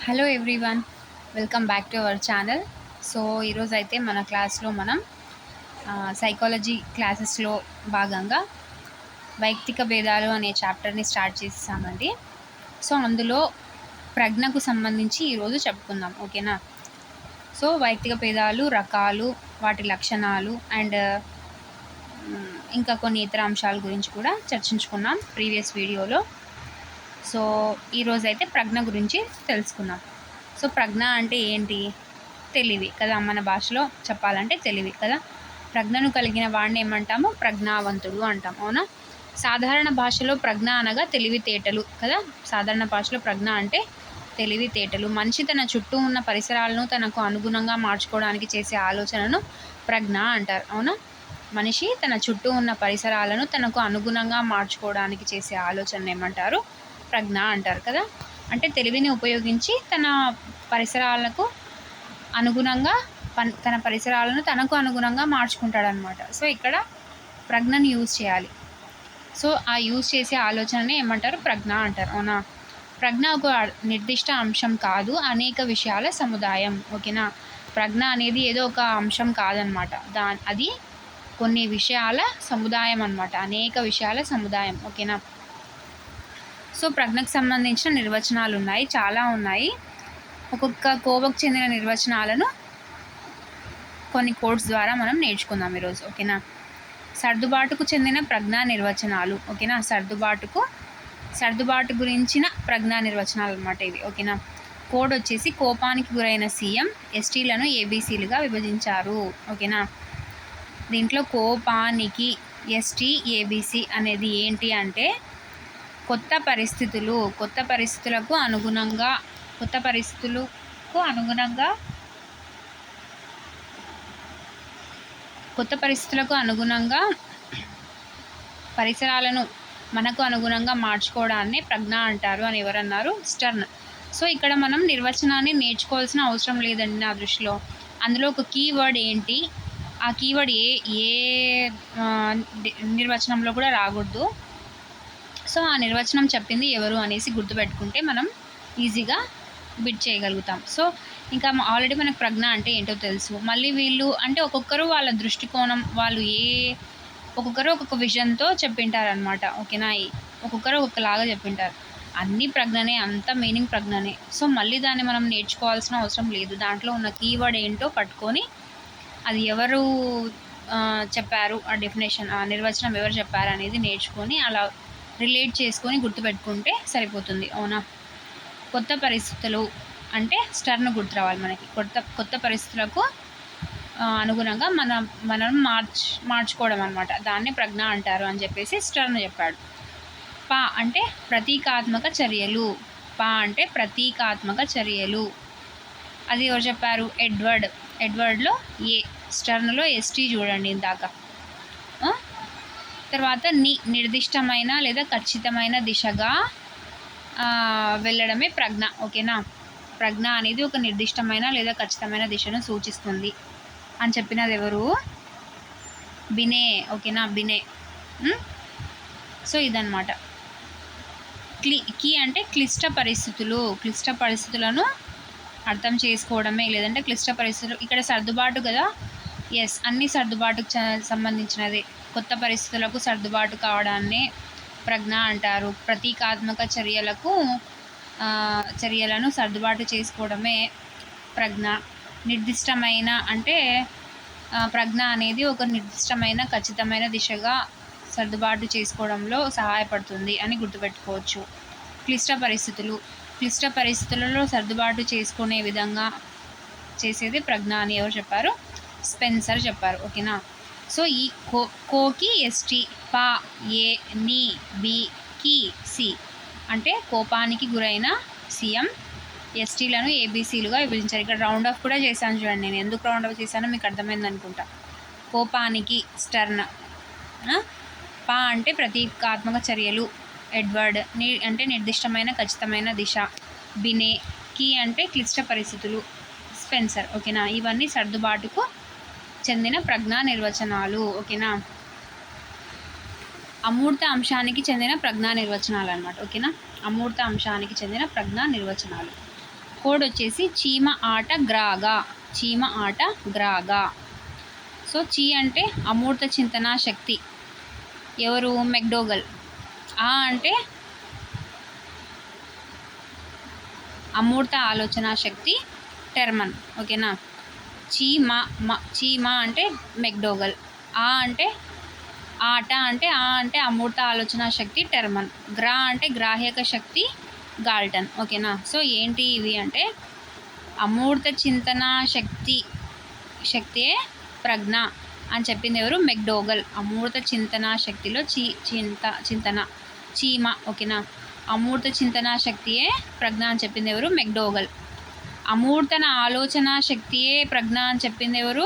Hello everyone, welcome back to our channel. So ఈరోజు అయితే మన క్లాస్లో మనం సైకాలజీ క్లాసెస్లో భాగంగా వైయక్తిక భేదాలు అనే చాప్టర్ని స్టార్ట్ చేసామండి. సో అందులో ప్రజ్ఞకు సంబంధించి ఈరోజు చెప్పుకుందాం, ఓకేనా. సో వైయక్తిక భేదాలు రకాలు, వాటి లక్షణాలు అండ్ ఇంకా కొన్ని ఇతర అంశాల గురించి కూడా చర్చించుకున్నాం ప్రీవియస్ వీడియోలో. సో ఈరోజు అయితే ప్రజ్ఞ గురించి తెలుసుకుందాం. సో ప్రజ్ఞ అంటే ఏంటి? తెలివి కదా, మన భాషలో చెప్పాలంటే తెలివి కదా. ప్రజ్ఞను కలిగిన వాడిని ఏమంటాము? ప్రజ్ఞావంతుడు అంటాం, అవునా. సాధారణ భాషలో ప్రజ్ఞ అనగా తెలివితేటలు కదా. సాధారణ భాషలో ప్రజ్ఞ అంటే తెలివితేటలు. మనిషి తన చుట్టూ ఉన్న పరిసరాలను తనకు అనుగుణంగా మార్చుకోవడానికి చేసే ఆలోచనను ప్రజ్ఞ అంటారు, అవునా. మనిషి తన చుట్టూ ఉన్న పరిసరాలను తనకు అనుగుణంగా మార్చుకోవడానికి చేసే ఆలోచన ఏమంటారు? ప్రజ్ఞ అంటారు కదా. అంటే తెలివిని ఉపయోగించి తన పరిసరాలకు అనుగుణంగా తన పరిసరాలను తనకు అనుగుణంగా మార్చుకుంటాడనమాట. సో ఇక్కడ ప్రజ్ఞని యూజ్ చేయాలి. సో ఆ యూజ్ చేసే ఆలోచననే ఏమంటారు? ప్రజ్ఞ అంటారు, అవునా. ప్రజ్ఞ ఒక నిర్దిష్ట అంశం కాదు, అనేక విషయాల సముదాయం, ఓకేనా. ప్రజ్ఞ అనేది ఏదో ఒక అంశం కాదనమాట, అది కొన్ని విషయాల సముదాయం అనమాట, అనేక విషయాల సముదాయం, ఓకేనా. సో ప్రజ్ఞకు సంబంధించిన నిర్వచనాలు ఉన్నాయి, చాలా ఉన్నాయి. ఒక్కొక్క కోవకు చెందిన నిర్వచనాలను కొన్ని కోడ్స్ ద్వారా మనం నేర్చుకుందాం ఈరోజు, ఓకేనా. సర్దుబాటుకు చెందిన ప్రజ్ఞా నిర్వచనాలు, ఓకేనా. సర్దుబాటు గురించిన ప్రజ్ఞా నిర్వచనాలు అనమాట ఇవి, ఓకేనా. కోడ్ వచ్చేసి కోపానికి గురైన సీఎం ఎస్టీలను ఏబీసీలుగా విభజించారు, ఓకేనా. దీంట్లో కోపానికి ఎస్టీ ఏబీసీ అనేది ఏంటి అంటే కొత్త పరిస్థితులకు అనుగుణంగా పరిసరాలను మనకు అనుగుణంగా మార్చుకోవడాన్ని ప్రజ్ఞ అంటారు అని ఎవరన్నారు? స్టర్న్. సో ఇక్కడ మనం నిర్వచనాన్ని నేర్చుకోవాల్సిన అవసరం లేదండి నా దృష్టిలో. అందులో ఒక కీవర్డ్ ఏంటి, ఆ కీవర్డ్ ఏ నిర్వచనంలో కూడా రాకూడదు. సో ఆ నిర్వచనం చెప్పింది ఎవరు అనేసి గుర్తుపెట్టుకుంటే మనం ఈజీగా బిట్ చేయగలుగుతాం. సో ఇంకా ఆల్రెడీ మనకు ప్రజ్ఞ అంటే ఏంటో తెలుసు. మళ్ళీ వీళ్ళు అంటే ఒక్కొక్కరు వాళ్ళ దృష్టికోణం, వాళ్ళు ఒక్కొక్కరు ఒక్కొక్క విజన్తో చెప్పింటారనమాట, ఓకేనా. ఒక్కొక్కరు ఒక్కొక్కలాగా చెప్పింటారు. అన్నీ ప్రజ్ఞనే, అంత మీనింగ్ ప్రజ్ఞనే. సో మళ్ళీ దాన్ని మనం నేర్చుకోవాల్సిన అవసరం లేదు. దాంట్లో ఉన్న కీవర్డ్ ఏంటో పట్టుకొని అది ఎవరు చెప్పారు, ఆ డెఫినేషన్, ఆ నిర్వచనం ఎవరు చెప్పారు అనేది నేర్చుకొని అలా రిలేట్ చేసుకొని గుర్తుపెట్టుకుంటే సరిపోతుంది, అవునా. కొత్త పరిస్థితులు అంటే స్టర్న్ గుర్తు రావాలి మనకి. కొత్త పరిస్థితులకు అనుగుణంగా మనం మార్చుకోవడం అనమాట, దాన్ని ప్రజ్ఞ అంటారు అని చెప్పేసి స్టర్న్ చెప్పాడు. పా అంటే ప్రతీకాత్మక చర్యలు. అది ఎవరు చెప్పారు? ఎడ్వర్డ్లో స్టర్న్లో ఎస్టీ చూడండి ఇందాక. తర్వాత నిర్దిష్టమైన లేదా ఖచ్చితమైన దిశగా వెళ్ళడమే ప్రజ్ఞ, ఓకేనా. ప్రజ్ఞ అనేది ఒక నిర్దిష్టమైన లేదా ఖచ్చితమైన దిశను సూచిస్తుంది అని చెప్పినది ఎవరు? బినే, ఓకేనా. బినే. సో ఇదన్నమాట. కీ అంటే క్లిష్ట పరిస్థితులను అర్థం చేసుకోవడమే, లేదంటే క్లిష్ట పరిస్థితులు. ఇక్కడ సర్దుబాటు కదా, ఎస్, అన్ని సర్దుబాటుకు సంబంధించినదే. కొత్త పరిస్థితులకు సర్దుబాటు కావడాన్ని ప్రజ్ఞ అంటారు. ప్రతీకాత్మక చర్యలను సర్దుబాటు చేసుకోవడమే ప్రజ్ఞ. నిర్దిష్టమైన అంటే ప్రజ్ఞ అనేది ఒక నిర్దిష్టమైన ఖచ్చితమైన దిశగా సర్దుబాటు చేసుకోవడంలో సహాయపడుతుంది అని గుర్తుపెట్టుకోవచ్చు. క్లిష్ట పరిస్థితులలో సర్దుబాటు చేసుకునే విధంగా చేసేది ప్రజ్ఞ అని ఎవరు చెప్పారు? స్పెన్సర్ చెప్పారు, ఓకేనా. సో ఈ కోకి ఎస్టీ, పా ఏ, నీ బి, కి సి అంటే కోపానికి గురైన సీఎం ఎస్టీలను ఏబీసీలుగా విభజించారు. ఇక్కడ రౌండ్ ఆఫ్ కూడా చేశాను చూడండి. నేను ఎందుకు రౌండ్ ఆఫ్ చేశానో మీకు అర్థమైంది అనుకుంటా. కోపానికి స్టర్న్, పా అంటే ప్రతీకాత్మక చర్యలు, ఎడ్వర్డ్ అంటే నిర్దిష్టమైన ఖచ్చితమైన దిశ, బినే, కీ అంటే క్లిష్ట పరిస్థితులు, స్పెన్సర్, ఓకేనా. ఇవన్నీ సర్దుబాటుకు చెందిన ప్రజ్ఞా నిర్వచనాలు, ఓకేనా. అమూర్త అంశానికి చెందిన ప్రజ్ఞా నిర్వచనాలు అనమాట, ఓకేనా. అమూర్త అంశానికి చెందిన ప్రజ్ఞా నిర్వచనాలు. కోడ్ వచ్చేసి చీమ ఆట గ్రాగా. చీమ ఆట గ్రాగా. సో చీ అంటే అమూర్త చింతనా శక్తి, ఎవరు? మెక్డోగల్. ఆ అంటే అమూర్త ఆలోచన శక్తి, టెర్మన్. ఓకేనా. చీమ అంటే మెక్డోగల్. ఆ అంటే అమూర్త ఆలోచన శక్తి, టెర్మన్. గ్రా అంటే గ్రాహ్యక శక్తి, గాల్టన్. ఓకేనా. సో ఏంటి ఇవి అంటే అమూర్త చింతన శక్తియే ప్రజ్ఞ అని చెప్పింది ఎవరు? మెక్డోగల్. అమూర్త చింతన శక్తిలో చింతన చీమ. ఓకేనా. అమూర్త చింతన శక్తియే ప్రజ్ఞ అని చెప్పింది ఎవరు? మెక్డోగల్. అమూర్తన ఆలోచన శక్తియే ప్రజ్ఞ అని చెప్పింది ఎవరు?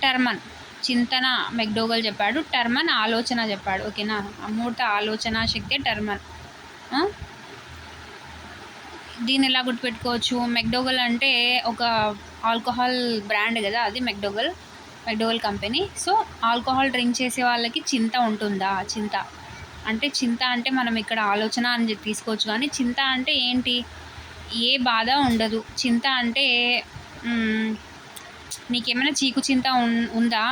టెర్మన్. చింతన మెక్డోగల్ చెప్పాడు, టెర్మన్ ఆలోచన చెప్పాడు. ఓకేనా. అమూర్త ఆలోచన శక్తి టెర్మన్. దీన్ని ఎలా గుర్తుపెట్టుకోవచ్చు? మెక్డోగల్ అంటే ఒక ఆల్కహాల్ బ్రాండ్ కదా, అది McDougall company. So alcohol drink చేసే వాళ్ళకి చింత ఉంటుందా? చింత అంటే మనం ఇక్కడ ఆలోచన అని తీసుకోవచ్చు, కానీ చింత అంటే ఏంటి? ఏ బాధ ఉండదు. చింత అంటే నీకేమైనా చీకు చింత ఉందా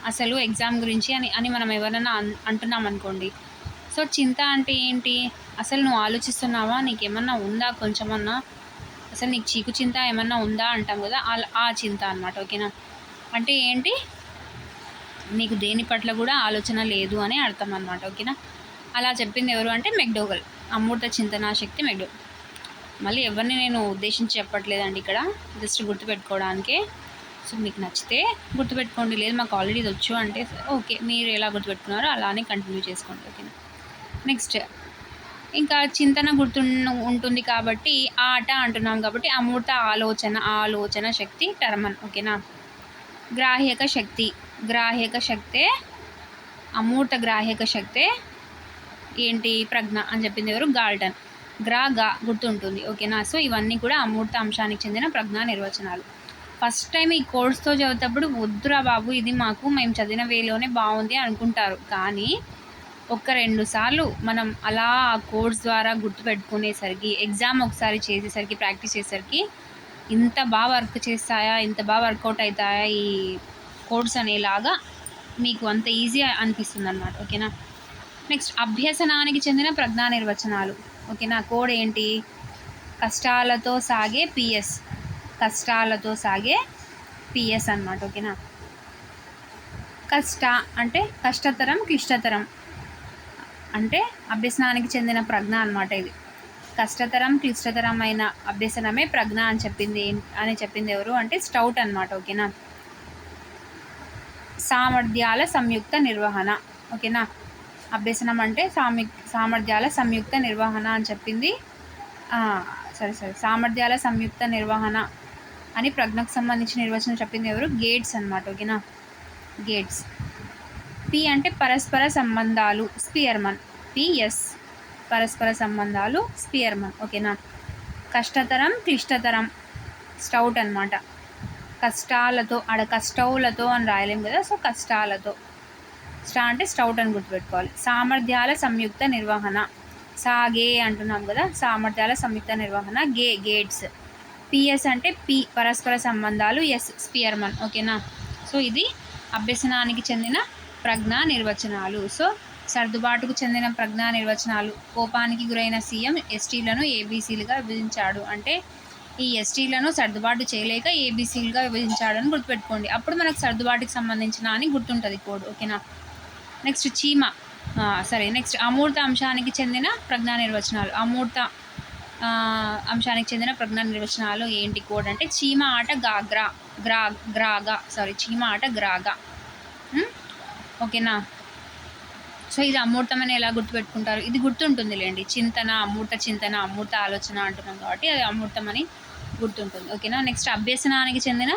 అసలు ఎగ్జామ్ గురించి అని మనం ఎవరైనా అంటున్నాం అనుకోండి. సో చింత అంటే ఏంటి? అసలు నువ్వు ఆలోచిస్తున్నావా? నీకేమన్నా ఉందా కొంచెమన్నా? అసలు నీకు చీకు చింత ఏమన్నా ఉందా అంటాం కదా, ఆ చింత అనమాట. ఓకేనా. అంటే ఏంటి? నీకు దేని పట్ల కూడా ఆలోచన లేదు అని అర్థం అనమాట. ఓకేనా. అలా చెప్పింది ఎవరు అంటే మెక్డోగల్. అమూర్త చింతనా శక్తి మెక్డోగల్. మళ్ళీ ఎవరిని నేను ఉద్దేశించి చెప్పట్లేదండి ఇక్కడ, జస్ట్ గుర్తుపెట్టుకోవడానికే. సో మీకు నచ్చితే గుర్తుపెట్టుకోండి, లేదు మాకు ఆల్రెడీ ఇది వచ్చు అంటే ఓకే, మీరు ఎలా గుర్తుపెట్టుకున్నారో అలానే కంటిన్యూ చేసుకోండి. ఓకేనా. నెక్స్ట్ ఇంకా చింతన ఉంటుంది కాబట్టి ఆట అంటున్నాం కాబట్టి అమూర్త ఆలోచన శక్తి టెర్మన్. ఓకేనా. గ్రాహ్యక శక్తే అమూర్త గ్రాహ్యక శక్తే ఏంటి? ప్రజ్ఞ అని చెప్పింది ఎవరు? గాల్టన్. గ్రాగా గుర్తుంటుంది. ఓకేనా. సో ఇవన్నీ కూడా అమూర్త అంశానికి చెందిన ప్రజ్ఞా నిర్వచనాలు. ఫస్ట్ టైం ఈ కోర్స్తో చదివేటప్పుడు వద్దురా బాబు, ఇది మేము చదివిన వేలోనే బాగుంది అనుకుంటారు. కానీ 1-2 సార్లు మనం అలా ఆ కోర్స్ ద్వారా గుర్తుపెట్టుకునేసరికి, ఎగ్జామ్ ఒకసారి చేసేసరికి, ప్రాక్టీస్ చేసేసరికి ఇంత బాగా వర్క్ చేస్తాయా, ఇంత బాగా వర్కౌట్ అవుతాయా ఈ కోర్స్ అనేలాగా మీకు అంత ఈజీ అనిపిస్తుంది అన్నమాట. ఓకేనా. నెక్స్ట్ అభ్యసనానికి చెందిన ప్రజ్ఞా నిర్వచనాలు. ఓకేనా. కోడ్ ఏంటి? కష్టాలతో సాగే పిఎస్. అన్నమాట. ఓకేనా. అంటే కష్టతరం, క్లిష్టతరం అంటే అభ్యసనానికి చెందిన ప్రజ్ఞ అనమాట. ఇది కష్టతరం, క్లిష్టతరమైన అభ్యసనమే ప్రజ్ఞ అని చెప్పింది ఎవరు అంటే స్టౌట్ అనమాట. ఓకేనా. సామర్థ్యాల సంయుక్త నిర్వహణ. ఓకేనా. అభ్యసనం అంటే సామర్థ్యాల సంయుక్త నిర్వహణ అని చెప్పింది. సామర్థ్యాల సంయుక్త నిర్వహణ అని ప్రజ్ఞకు సంబంధించిన నిర్వచనం చెప్పింది ఎవరు? గేట్స్ అనమాట. ఓకేనా. గేట్స్. పి అంటే పరస్పర సంబంధాలు, స్పియర్మన్. పిఎస్ పరస్పర సంబంధాలు, స్పియర్మన్. ఓకేనా. కష్టతరం, క్లిష్టతరం స్టౌట్ అనమాట. కష్టాలతో కష్టౌలతో అని రాయలేం కదా, సో కష్టాలతో. అంటే స్టౌట్ అని గుర్తుపెట్టుకోవాలి. సామర్థ్యాల సంయుక్త నిర్వహణ, సాగే అంటున్నాం కదా, సామర్థ్యాల సంయుక్త నిర్వహణ, గేట్స్. పిఎస్ అంటే పరస్పర సంబంధాలు, ఎస్ స్పియర్మన్. ఓకేనా. సో ఇది అభ్యసనానికి చెందిన ప్రజ్ఞా నిర్వచనాలు. సో సర్దుబాటుకు చెందిన ప్రజ్ఞా నిర్వచనాలు. కోపానికి గురైన సీఎం ఎస్టీలను ఏబీసీలుగా విభజించాడు అంటే ఈ ఎస్టీలను సర్దుబాటు చేయలేక ఏబీసీలుగా విభజించాడని గుర్తుపెట్టుకోండి. అప్పుడు మనకు సర్దుబాటుకి సంబంధించిన అని గుర్తుంటుంది కోడ్. ఓకేనా. నెక్స్ట్ నెక్స్ట్ అమూర్త అంశానికి చెందిన ప్రజ్ఞా నిర్వచనాలు. అమూర్త అంశానికి చెందిన ప్రజ్ఞా నిర్వచనాలు ఏంటి కోడ్ అంటే చీమ ఆట చీమ ఆట గ్రాగా. ఓకేనా. సో ఇది అమూర్తమని ఎలా గుర్తుపెట్టుకుంటారు? ఇది గుర్తుంటుంది లేండి. అమూర్త ఆలోచన అంటున్నాం కాబట్టి అది అమూర్తమని గుర్తుంటుంది. ఓకేనా. నెక్స్ట్ అభ్యసనానికి చెందిన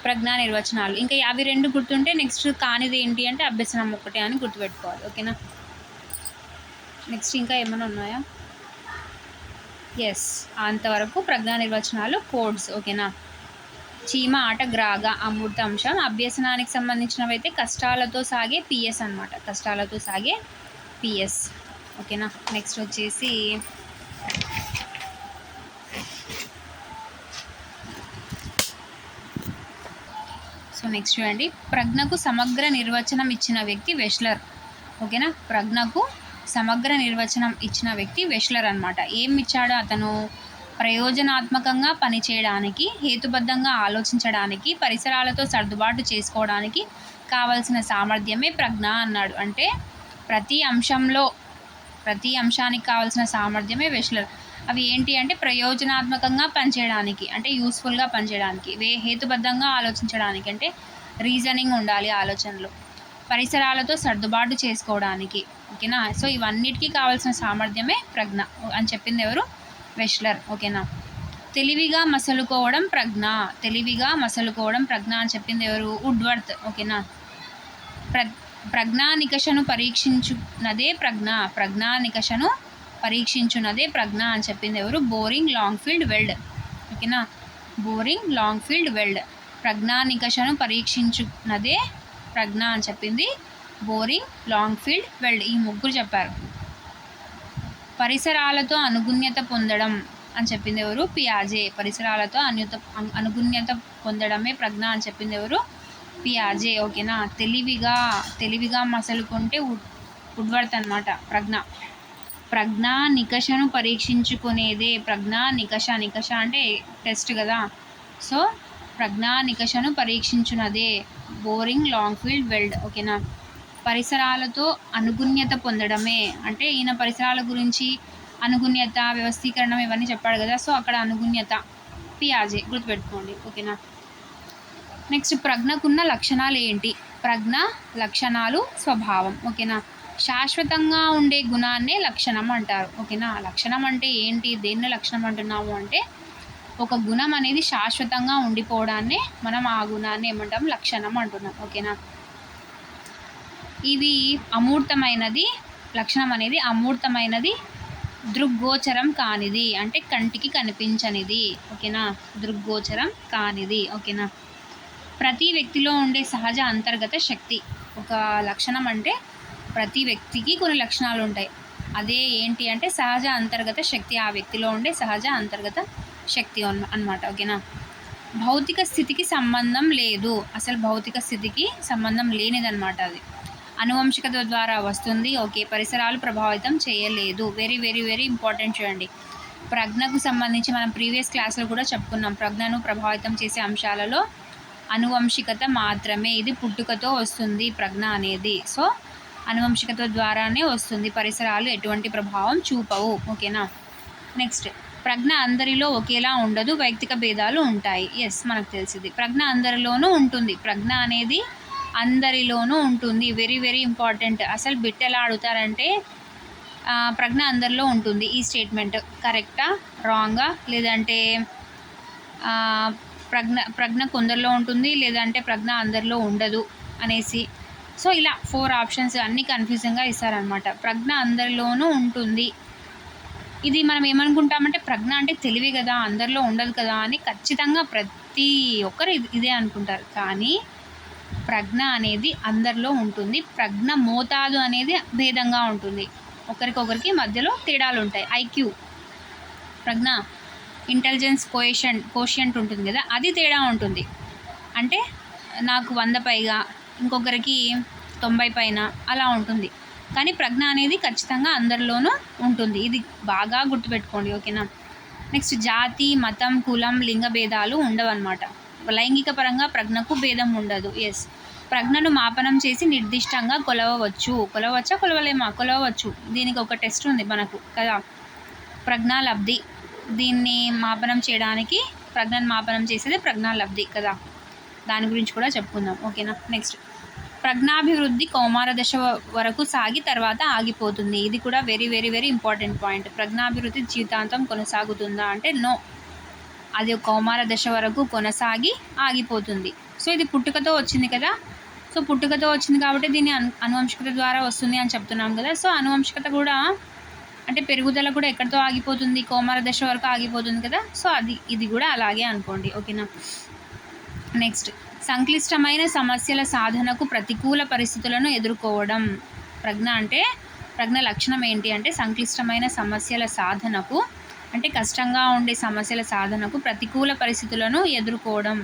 ప్రజ్ఞా నిర్వచనాలు. ఇంకా 52 గుర్తుంటే నెక్స్ట్ కానిది ఏంటి అంటే అభ్యసనం ఒక్కటే అని గుర్తుపెట్టుకోవాలి. ఓకేనా. నెక్స్ట్ ఇంకా ఏమైనా ఉన్నాయా? ఎస్, అంతవరకు ప్రజ్ఞా నిర్వచనాలు, కోడ్స్. ఓకేనా. చీమ ఆట గ్రాగా అమూర్త అంశం. అభ్యసనానికి సంబంధించినవి అయితే కష్టాలతో సాగే పిఎస్ అనమాట. కష్టాలతో సాగే పిఎస్. ఓకేనా. నెక్స్ట్ వచ్చేసి సో నెక్స్ట్ చూడండి, ప్రజ్ఞకు సమగ్ర నిర్వచనం ఇచ్చిన వ్యక్తి వెష్లర్. ఓకేనా, ప్రజ్ఞకు సమగ్ర నిర్వచనం ఇచ్చిన వ్యక్తి వెష్లర్ అనమాట. ఏం ఇచ్చాడు అతను? ప్రయోజనాత్మకంగా పనిచేయడానికి, హేతుబద్ధంగా ఆలోచించడానికి, పరిసరాలతో సర్దుబాటు చేసుకోవడానికి కావలసిన సామర్థ్యమే ప్రజ్ఞ అన్నాడు. అంటే ప్రతి అంశానికి కావాల్సిన సామర్థ్యమే వెష్లర్. అవి ఏంటి అంటే ప్రయోజనాత్మకంగా పనిచేయడానికి, అంటే యూస్ఫుల్గా పనిచేయడానికి, హేతుబద్ధంగా ఆలోచించడానికి, అంటే రీజనింగ్ ఉండాలి ఆలోచనలు, పరిసరాలతో సర్దుబాటు చేసుకోవడానికి. ఓకేనా, సో ఇవన్నిటికీ కావాల్సిన సామర్థ్యమే ప్రజ్ఞ అని చెప్పింది ఎవరు? వెష్లర్. ఓకేనా, తెలివిగా మసలుకోవడం ప్రజ్ఞ. తెలివిగా మసలుకోవడం ప్రజ్ఞ అని చెప్పింది ఎవరు? వుడ్వర్త్. ఓకేనా, ప్రజ్ఞానికషను పరీక్షించున్నదే ప్రజ్ఞ. ప్రజ్ఞానికషను పరీక్షించున్నదే ప్రజ్ఞ అని చెప్పింది ఎవరు? Boring Langfeld Weld. ఓకేనా, బోరింగ్ లాంగ్ఫీల్డ్ వెల్డ్. ప్రజ్ఞానికషను పరీక్షించున్నదే ప్రజ్ఞ అని చెప్పింది బోరింగ్ లాంగ్ఫీల్డ్ వెల్డ్. ఈ ముగ్గురు చెప్పారు. పరిసరాలతో అనుగుణ్యత పొందడం అని చెప్పింది ఎవరు? పియాజే. పరిసరాలతో అనుగుణ్యత పొందడమే ప్రజ్ఞ అని చెప్పింది ఎవరు? పియాజే. ఓకేనా, తెలివిగా మసలుకుంటే వుడ్వర్త్ అనమాట ప్రజ్ఞా నికషను పరీక్షించుకునేదే నికష అంటే టెస్ట్ కదా. సో ప్రజ్ఞా నికషను పరీక్షించున్నదే బోరింగ్ లాంగ్ఫీల్డ్ వెల్డ్. ఓకేనా, పరిసరాలతో అనుగుణ్యత పొందడమే అంటే ఈయన పరిసరాల గురించి అనుగుణ్యత, వ్యవస్థీకరణం ఇవన్నీ చెప్పాడు కదా. సో అక్కడ అనుగుణ్యత పియాజే, గుర్తుపెట్టుకోండి. ఓకేనా, నెక్స్ట్ ప్రజ్ఞకున్న లక్షణాలు ఏంటి? ప్రజ్ఞ లక్షణాలు స్వభావం. ఓకేనా, శాశ్వతంగా ఉండే గుణాన్నే లక్షణం అంటారు. ఓకేనా, లక్షణం అంటే ఏంటి? దేన్ని లక్షణం అంటున్నాము అంటే ఒక గుణం అనేది శాశ్వతంగా ఉండిపోవడాన్నే మనం ఆ గుణాన్ని ఏమంటాం? లక్షణం అంటున్నాం. ఓకేనా, ఇవి అమూర్తమైనది. లక్షణం అనేది అమూర్తమైనది, దృగ్గోచరం కానిది, అంటే కంటికి కనిపించనిది. ఓకేనా, దృగ్గోచరం కానిది. ఓకేనా, ప్రతి వ్యక్తిలో ఉండే సహజ అంతర్గత శక్తి. ఒక లక్షణం అంటే ప్రతి వ్యక్తికి కొన్ని లక్షణాలు ఉంటాయి. అదే ఏంటి అంటే సహజ అంతర్గత శక్తి. ఆ వ్యక్తిలో ఉండే సహజ అంతర్గత శక్తి అన్నమాట. ఓకేనా, భౌతిక స్థితికి సంబంధం లేదు. అసలు భౌతిక స్థితికి సంబంధం లేనిదన్నమాట. అది అనువంశికత ద్వారా వస్తుంది. ఓకే, పరిసరాలు ప్రభావితం చేయలేదు. Very very very important. చూడండి, ప్రజ్ఞకు సంబంధించి మనం ప్రీవియస్ క్లాస్లో కూడా చెప్పుకున్నాం. ప్రజ్ఞను ప్రభావితం చేసే అంశాలలో అనువంశికత మాత్రమే. ఇది పుట్టుకతో వస్తుంది ప్రజ్ఞ అనేది. సో అనువంశికత ద్వారానే వస్తుంది. పరిసరాలు ఎటువంటి ప్రభావం చూపవు. ఓకేనా, నెక్స్ట్ ప్రజ్ఞ అందరిలో ఒకేలా ఉండదు, వైయక్తిక భేదాలు ఉంటాయి. ఎస్, మనకు తెలిసింది. ప్రజ్ఞ అందరిలోనూ ఉంటుంది. ప్రజ్ఞ అనేది అందరిలోనూ ఉంటుంది. Very very important. అసలు బిట్ ఎలా అడుగుతారంటే ప్రజ్ఞ అందరిలో ఉంటుంది. ఈ స్టేట్మెంట్ కరెక్టా, రాంగా, లేదంటే ప్రజ్ఞ కొందరిలో ఉంటుంది, లేదంటే ప్రజ్ఞ అందరిలో ఉండదు అనేసి. సో ఇలా 4 ఆప్షన్స్ అన్నీ కన్ఫ్యూజింగ్గా ఇస్తారనమాట. ప్రజ్ఞ అందరిలోనూ ఉంటుంది. ఇది మనం ఏమనుకుంటామంటే ప్రజ్ఞ అంటే తెలివి కదా, అందరిలో ఉండదు కదా అని ఖచ్చితంగా ప్రతి ఒక్కరు ఇదే అనుకుంటారు. కానీ ప్రజ్ఞ అనేది అందరిలో ఉంటుంది. ప్రజ్ఞ మోతాదు అనేది భేదంగా ఉంటుంది. ఒకరికొకరికి మధ్యలో తేడాలు ఉంటాయి. ఐక్యూ, ప్రజ్ఞ ఇంటెలిజెన్స్ కోషియంట్ ఉంటుంది కదా, అది తేడా ఉంటుంది. అంటే నాకు 100 పైగా, ఇంకొకరికి 90 పైన అలా ఉంటుంది. కానీ ప్రజ్ఞ అనేది ఖచ్చితంగా అందరిలోనూ ఉంటుంది. ఇది బాగా గుర్తుపెట్టుకోండి. ఓకేనా, నెక్స్ట్ జాతి, మతం, కులం, లింగ భేదాలు ఉండవన్నమాట. లైంగిక పరంగా ప్రజ్ఞకు భేదం ఉండదు. ఎస్, ప్రజ్ఞను మాపనం చేసి నిర్దిష్టంగా కొలవవచ్చు. కొలవవచ్చు. దీనికి ఒక టెస్ట్ ఉంది మనకు కదా, ప్రజ్ఞాలబ్ధి. దీన్ని మాపనం చేయడానికి ప్రజ్ఞను మాపనం చేసేది ప్రజ్ఞాలబ్ధి కదా, దాని గురించి కూడా చెప్పుకుందాం. ఓకేనా, నెక్స్ట్ ప్రజ్ఞాభివృద్ధి కౌమార దశ వరకు సాగి తర్వాత ఆగిపోతుంది. ఇది కూడా very very very important point. ప్రజ్ఞాభివృద్ధి జీవితాంతం కొనసాగుతుందా అంటే నో, అది కౌమార దశ వరకు కొనసాగి ఆగిపోతుంది. సో ఇది పుట్టుకతో వచ్చింది కదా. సో పుట్టుకతో వచ్చింది కాబట్టి దీన్ని అనువంశికత ద్వారా వస్తుంది అని చెప్తున్నాం కదా. సో అనువంశికత కూడా అంటే పెరుగుదల కూడా ఎక్కడితో ఆగిపోతుంది? కౌమార దశ వరకు ఆగిపోతుంది కదా. సో ఇది కూడా అలాగే అనుకోండి. ఓకేనా, నెక్స్ట్ సంక్లిష్టమైన సమస్యల సాధనకు ప్రతికూల పరిస్థితులను ఎదుర్కోవడం. ప్రజ్ఞ లక్షణం ఏంటి అంటే సంక్లిష్టమైన సమస్యల సాధనకు, అంటే కష్టంగా ఉండే సమస్యల సాధనకు ప్రతికూల పరిస్థితులను ఎదుర్కోవడం.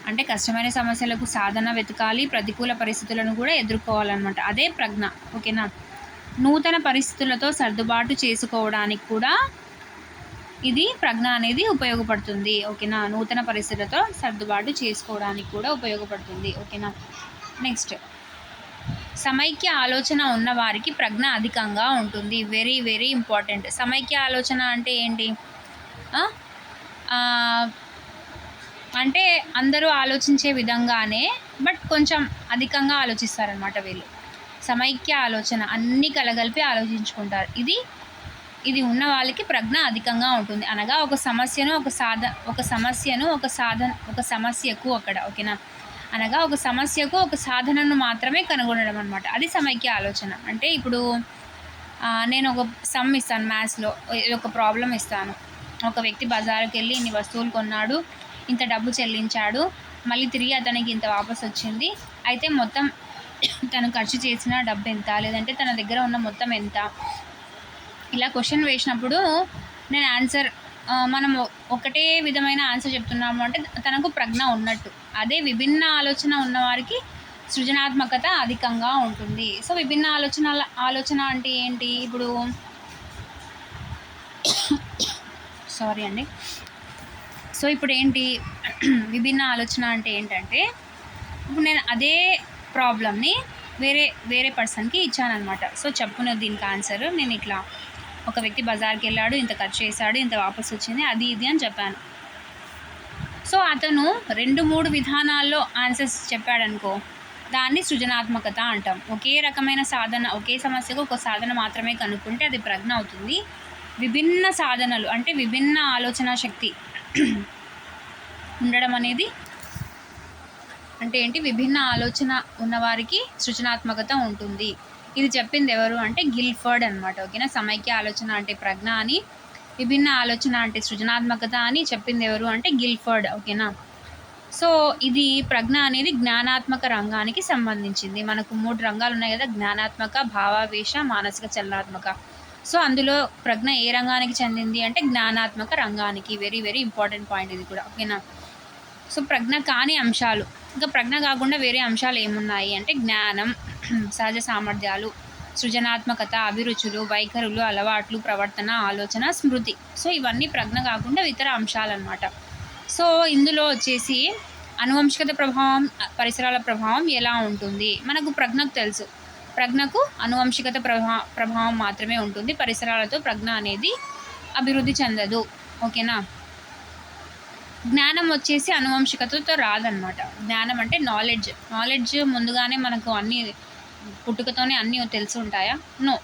అంటే కష్టమైన సమస్యలకు సాధన వెతకాలి, ప్రతికూల పరిస్థితులను కూడా ఎదుర్కోవాలన్నమాట. అదే ప్రజ్ఞ. ఓకేనా. నూతన పరిస్థితులతో సర్దుబాటు చేసుకోవడానికి కూడా ఇది ప్రజ్ఞ అనేది ఉపయోగపడుతుంది. ఓకేనా. నూతన పరిస్థితులతో సర్దుబాటు చేసుకోవడానికి కూడా ఉపయోగపడుతుంది. ఓకేనా. నెక్స్ట్, సమైక్య ఆలోచన ఉన్న వారికి ప్రజ్ఞ అధికంగా ఉంటుంది. Very very important. సమైక్య ఆలోచన అంటే ఏంటి? అంటే అందరూ ఆలోచించే విధంగానే బట్ కొంచెం అధికంగా ఆలోచిస్తారనమాట వీళ్ళు. సమైక్య ఆలోచన, అన్నీ కలగలిపి ఆలోచించుకుంటారు. ఇది ఉన్న వాళ్ళకి ప్రజ్ఞ అధికంగా ఉంటుంది. అనగా ఒక సమస్యకు అక్కడ, ఓకేనా, అనగా ఒక సమస్యకు ఒక సాధనను మాత్రమే కనుగొనడం అనమాట. అది సమైక్య ఆలోచన. అంటే ఇప్పుడు నేను ఒక సమ్ ఇస్తాను మ్యాథ్స్లో, ఒక ప్రాబ్లం ఇస్తాను. ఒక వ్యక్తి బజారుకి వెళ్ళి ఇన్ని వస్తువులు కొన్నాడు, ఇంత డబ్బు చెల్లించాడు, మళ్ళీ తిరిగి అతనికి ఇంత వాపసు వచ్చింది. అయితే మొత్తం తను ఖర్చు చేసిన డబ్బు ఎంత, లేదంటే తన దగ్గర ఉన్న మొత్తం ఎంత, ఇలా క్వశ్చన్ వేసినప్పుడు నేను ఆన్సర్ మనం ఒకటే విధమైన ఆన్సర్ చెప్తున్నాము అంటే తనకు ప్రజ్ఞ ఉన్నట్టు. అదే విభిన్న ఆలోచన ఉన్నవారికి సృజనాత్మకత అధికంగా ఉంటుంది. సో విభిన్న ఆలోచన అంటే ఏంటి? ఇప్పుడు సారీ అండి. సో ఇప్పుడు ఏంటి విభిన్న ఆలోచన అంటే ఏంటంటే, ఇప్పుడు నేను అదే ప్రాబ్లమ్ని వేరే పర్సన్కి ఇచ్చానమాట. సో చెప్పున దీనికి ఆన్సర్ నేను ఇట్లా, ఒక వ్యక్తి బజార్కి వెళ్ళాడు, ఇంత ఖర్చు చేశాడు, ఇంత వాపసు వచ్చింది, అది ఇది అని చెప్పాను. సో అతను 2-3 విధానాల్లో ఆన్సర్స్ చెప్పాడనుకో, దాన్ని సృజనాత్మకత అంటాం. ఒకే రకమైన సాధన, ఒకే సమస్యకు ఒక సాధన మాత్రమే కనుక్కుంటే అది ప్రజ్ఞ అవుతుంది. విభిన్న సాధనలు అంటే విభిన్న ఆలోచన శక్తి ఉండడం అనేది అంటే ఏంటి? విభిన్న ఆలోచన ఉన్నవారికి సృజనాత్మకత ఉంటుంది. ఇది చెప్పింది ఎవరు అంటే గిల్ఫర్డ్ అనమాట. ఓకేనా. సమైక్య ఆలోచన అంటే ప్రజ్ఞ అని, విభిన్న ఆలోచన అంటే సృజనాత్మకత అని చెప్పింది ఎవరు అంటే గిల్ఫర్డ్. ఓకేనా. సో ఇది ప్రజ్ఞ అనేది జ్ఞానాత్మక రంగానికి సంబంధించింది. మనకు 3 రంగాలు ఉన్నాయి కదా, జ్ఞానాత్మక, భావావేశ, మానసిక చలనాత్మక. సో అందులో ప్రజ్ఞ ఏ రంగానికి చెందింది అంటే జ్ఞానాత్మక రంగానికి. వెరీ వెరీ ఇంపార్టెంట్ పాయింట్ ఇది కూడా. ఓకేనా. సో ప్రజ్ఞ కాని అంశాలు, ఇంకా ప్రజ్ఞ కాకుండా వేరే అంశాలు ఏమున్నాయి అంటే జ్ఞానం, సహజ సామర్థ్యాలు, సృజనాత్మకత, అభిరుచులు, వైఖరులు, అలవాట్లు, ప్రవర్తన, ఆలోచన, స్మృతి. సో ఇవన్నీ ప్రజ్ఞ కాకుండా ఇతర అంశాలు అన్నమాట. సో ఇందులో వచ్చేసి అనువంశికత ప్రభావం, పరిసరాల ప్రభావం ఎలా ఉంటుంది? మనకు ప్రజ్ఞకు తెలుసు, ప్రజ్ఞకు అనువంశికత ప్రభావం మాత్రమే ఉంటుంది. పరిసరాలతో ప్రజ్ఞ అనేది అభివృద్ధి చెందదు. ఓకేనా. జ్ఞానం వచ్చేసి అనువంశికతతో రాదనమాట. జ్ఞానం అంటే నాలెడ్జ్ ముందుగానే మనకు అన్నీ పుట్టుకతోనే అన్నీ తెలిసి ఉంటాయా? నో.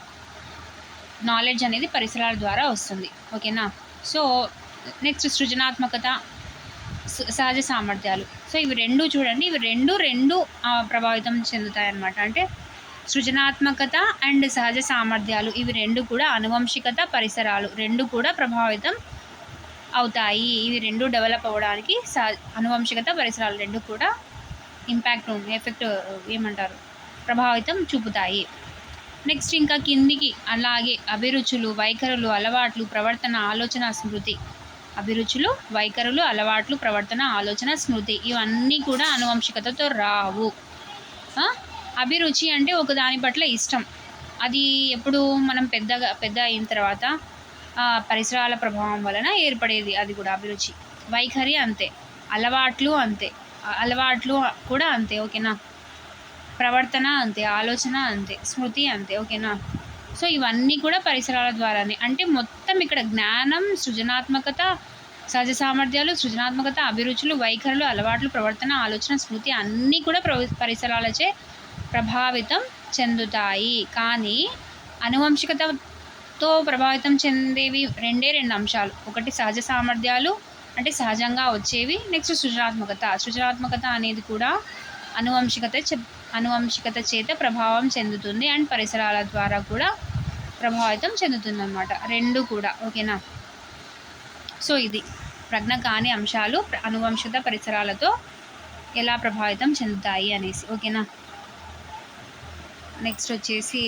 నాలెడ్జ్ అనేది పరిసరాల ద్వారా వస్తుంది. ఓకేనా. సో నెక్స్ట్ సృజనాత్మకత, సహజ సామర్థ్యాలు. సో ఇవి రెండు చూడండి, ఇవి రెండు ప్రభావితం చెందుతాయి అన్నమాట. అంటే సృజనాత్మకత అండ్ సహజ సామర్థ్యాలు, ఇవి రెండు కూడా అనువంశికత, పరిసరాలు రెండు కూడా ప్రభావితం అవుతాయి. ఇవి రెండు డెవలప్ అవ్వడానికి అనువంశికత, పరిసరాలు రెండు కూడా ఎఫెక్ట్ ఏమంటారు, ప్రభావితం చూపుతాయి. నెక్స్ట్ ఇంకా కిందికి అలాగే అభిరుచులు, వైఖరులు, అలవాట్లు, ప్రవర్తన, ఆలోచన, స్మృతి. అభిరుచులు, వైఖరులు, అలవాట్లు, ప్రవర్తన, ఆలోచన, స్మృతి ఇవన్నీ కూడా అనువంశికతతో రావు. అభిరుచి అంటే ఒక దాని పట్ల ఇష్టం. అది ఎప్పుడు మనం పెద్ద అయిన తర్వాత పరిసరాల ప్రభావం వలన ఏర్పడేది, అది కూడా అభిరుచి. వైఖరి అంతే, అలవాట్లు కూడా అంతే. ఓకేనా. ప్రవర్తన అంతే, ఆలోచన అంతే, స్మృతి అంతే. ఓకేనా. సో ఇవన్నీ కూడా పరిసరాల ద్వారానే. అంటే మొత్తం ఇక్కడ జ్ఞానం, సృజనాత్మకత, సహజ సామర్థ్యాలు, సృజనాత్మకత, అభిరుచులు, వైఖరులు, అలవాట్లు, ప్రవర్తన, ఆలోచన, స్మృతి అన్నీ కూడా పరిసరాలచే ప్రభావితం చెందుతాయి. కానీ అనువంశికతతో ప్రభావితం చెందేవి రెండు అంశాలు. ఒకటి సహజ సామర్థ్యాలు అంటే సహజంగా వచ్చేవి. నెక్స్ట్ సృజనాత్మకత అనేది కూడా అనువంశికత చేత ప్రభావం చెందుతుంది అండ్ పరిసరాల ద్వారా కూడా ప్రభావితం చెందుతుంది అన్నమాట, రెండు కూడా. ఓకేనా. సో ఇది ప్రజ్ఞ కాని అంశాలు అనువంశికత, పరిసరాలతో ఎలా ప్రభావితం చెందుతాయి అనేసి. ఓకేనా. నెక్స్ట్ వచ్చేసి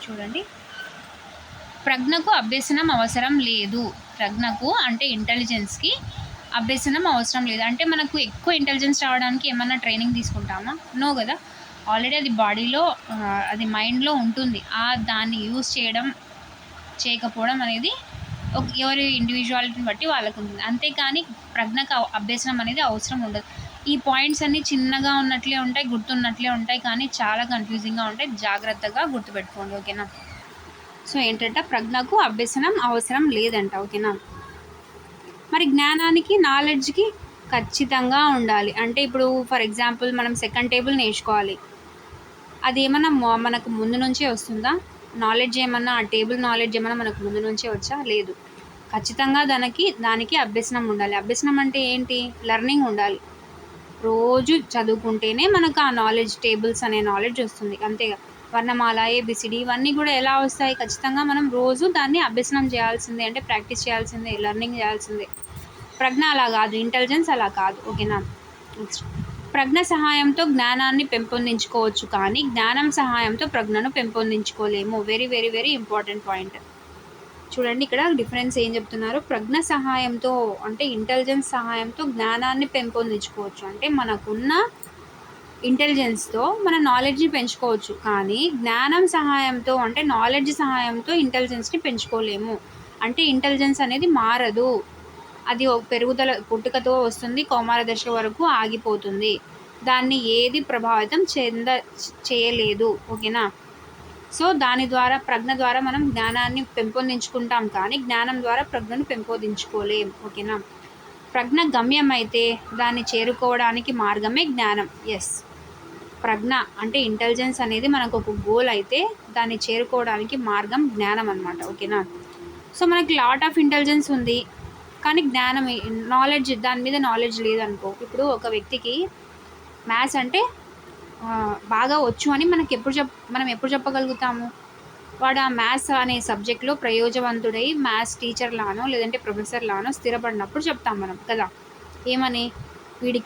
చూడండి, ప్రజ్ఞకు అభ్యసనం అవసరం లేదు. ప్రజ్ఞకు అంటే ఇంటెలిజెన్స్కి అభ్యసనం అవసరం లేదు. అంటే మనకు ఎక్కువ ఇంటెలిజెన్స్ రావడానికి ఏమన్నా ట్రైనింగ్ తీసుకుంటామా? నో కదా. ఆల్రెడీ అది బాడీలో అది మైండ్లో ఉంటుంది. దాన్ని యూజ్ చేయకపోవడం అనేది ఎవరి ఇండివిజువాలిటీని బట్టి వాళ్ళకు ఉంటుంది. అంతేకాని ప్రజ్ఞకు అభ్యసనం అనేది అవసరం ఉండదు. ఈ పాయింట్స్ అన్నీ చిన్నగా ఉన్నట్లే ఉంటాయి, గుర్తున్నట్లే ఉంటాయి, కానీ చాలా కన్ఫ్యూజింగ్గా ఉంటాయి. జాగ్రత్తగా గుర్తుపెట్టుకోండి, ఓకేనా. సో ఏంటంటే ప్రజ్ఞకు అభ్యసనం అవసరం లేదంట, ఓకేనా. మరి జ్ఞానానికి నాలెడ్జ్కి ఖచ్చితంగా ఉండాలి. అంటే ఇప్పుడు ఫర్ ఎగ్జాంపుల్ మనం సెకండ్ టేబుల్ నేర్చుకోవాలి. అది ఏమన్నా మనకు ముందు నుంచే వస్తుందా? నాలెడ్జ్ ఏమన్నా, ఆ టేబుల్ నాలెడ్జ్ ఏమన్నా మనకు ముందు నుంచే వచ్చా? లేదు. ఖచ్చితంగా దానికి అభ్యసనం ఉండాలి. అభ్యసనం అంటే ఏంటి? లెర్నింగ్ ఉండాలి. రోజు చదువుకుంటేనే మనకు ఆ నాలెడ్జ్, టేబుల్స్ అనే నాలెడ్జ్ వస్తుంది. అంతేగా వర్ణమాల, ఏబిసిడి ఇవన్నీ కూడా ఎలా వస్తాయి? ఖచ్చితంగా మనం రోజు దాన్ని అభ్యసనం చేయాల్సిందే, అంటే ప్రాక్టీస్ చేయాల్సిందే, లెర్నింగ్ చేయాల్సిందే. ప్రజ్ఞ అలా కాదు, ఇంటెలిజెన్స్ అలా కాదు, ఓకేనా. నెక్స్ట్, ప్రజ్ఞ సహాయంతో జ్ఞానాన్ని పెంపొందించుకోవచ్చు, కానీ జ్ఞానం సహాయంతో ప్రజ్ఞను పెంపొందించుకోలేము. Very very very important point. చూడండి ఇక్కడ డిఫరెన్స్ ఏం చెప్తున్నారు. ప్రజ్ఞ సహాయంతో అంటే ఇంటెలిజెన్స్ సహాయంతో జ్ఞానాన్ని పెంపొందించుకోవచ్చు, అంటే మనకున్న ఇంటెలిజెన్స్తో మన నాలెడ్జ్ని పెంచుకోవచ్చు, కానీ జ్ఞానం సహాయంతో అంటే నాలెడ్జ్ సహాయంతో ఇంటెలిజెన్స్ని పెంచుకోలేము. అంటే ఇంటెలిజెన్స్ అనేది మారదు, అది పెరుగుదల పుట్టుకతో వస్తుంది, కౌమార దశ వరకు ఆగిపోతుంది, దాన్ని ఏది ప్రభావితం చేయలేదు, ఓకేనా. సో దాని ద్వారా ప్రజ్ఞ ద్వారా మనం జ్ఞానాన్ని పెంపొందించుకుంటాం, కానీ జ్ఞానం ద్వారా ప్రజ్ఞను పెంపొందించుకోలేం, ఓకేనా. ప్రజ్ఞ గమ్యం అయితే దాన్ని చేరుకోవడానికి మార్గమే జ్ఞానం. ఎస్, ప్రజ్ఞ అంటే ఇంటెలిజెన్స్ అనేది మనకు ఒక గోల్ అయితే దాన్ని చేరుకోవడానికి మార్గం జ్ఞానం అనమాట, ఓకేనా. సో మనకి లాట్ ఆఫ్ ఇంటెలిజెన్స్ ఉంది, కానీ జ్ఞానం, నాలెడ్జ్, దాని మీద నాలెడ్జ్ లేదనుకో. ఇప్పుడు ఒక వ్యక్తికి మ్యాథ్స్ అంటే బాగా వచ్చు అని మనం ఎప్పుడు చెప్పగలుగుతాము? వాడు ఆ మ్యాథ్స్ అనే సబ్జెక్ట్లో ప్రయోజనవంతుడై మ్యాథ్స్ టీచర్ లానో లేదంటే ప్రొఫెసర్ లానో స్థిరపడినప్పుడు చెప్తాం మనం కదా. ఏమని? వీడు